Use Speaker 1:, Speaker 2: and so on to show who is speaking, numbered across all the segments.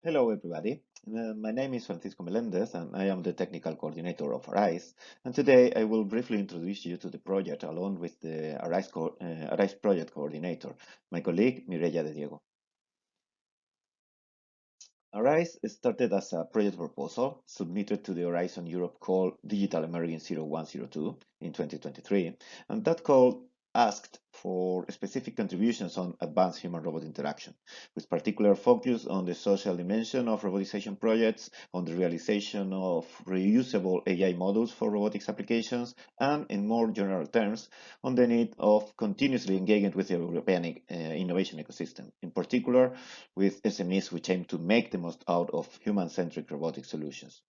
Speaker 1: Hello, everybody. My name is Francisco Melendez, and I am the technical coordinator of ARISE. And today I will briefly introduce you to the project along with the ARISE project coordinator, my colleague Mireia de Diego. ARISE started as a project proposal submitted to the Horizon Europe call Digital Emerging 0102 in 2023, and that call asked for specific contributions on advanced human-robot interaction, with particular focus on the social dimension of robotization projects, on the realization of reusable AI models for robotics applications, and in more general terms, on the need of continuously engaging with the European innovation ecosystem, in particular with SMEs which aim to make the most out of human-centric robotic solutions.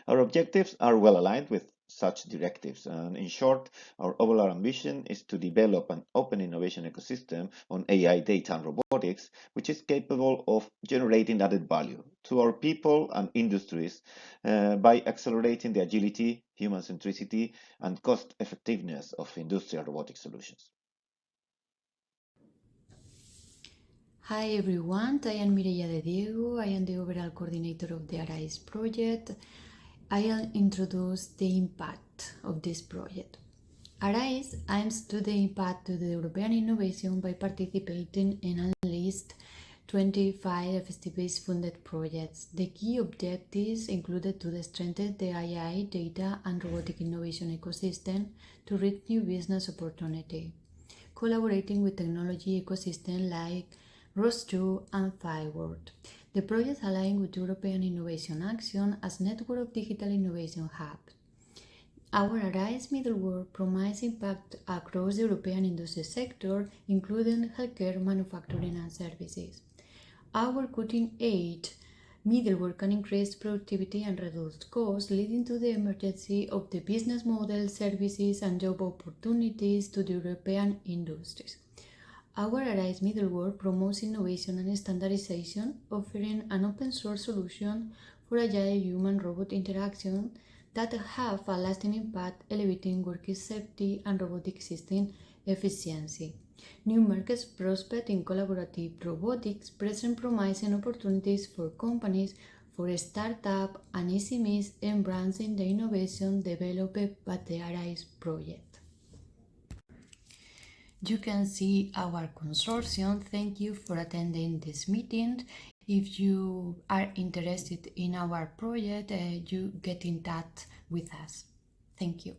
Speaker 1: Our objectives are well aligned with such directives, and in short, our overall ambition is to develop an open innovation ecosystem on AI, data, and robotics, which is capable of generating added value to our people and industries by accelerating the agility, human centricity, and cost effectiveness of industrial robotic solutions.
Speaker 2: Hi everyone, I am Mireia de Diego. I am the overall coordinator of the ARISE project. I'll introduce the impact of this project. ARISE aims to the impact to the European innovation by participating in at least 25 FST-based funded projects. The key objectives included to strengthen the AI, data, and robotic innovation ecosystem to reach new business opportunity, collaborating with technology ecosystems like ROS2 and Fireword. The project aligns with European Innovation Action as Network of Digital Innovation Hub. Our ARISE middleware provides impact across the European industry sector, including healthcare, manufacturing, and services. Our cutting-edge middleware can increase productivity and reduce costs, leading to the emergence of the business model, services, and job opportunities to the European industries. Our ARISE middleware promotes innovation and standardization, offering an open-source solution for agile human-robot interaction that have a lasting impact, elevating worker safety and robotic system efficiency. New markets prospect in collaborative robotics present promising opportunities for companies, for startups and SMEs embracing the innovation developed by the ARISE project. You can see our consortium. Thank you for attending this meeting. If you are interested in our project, you get in touch with us. Thank you.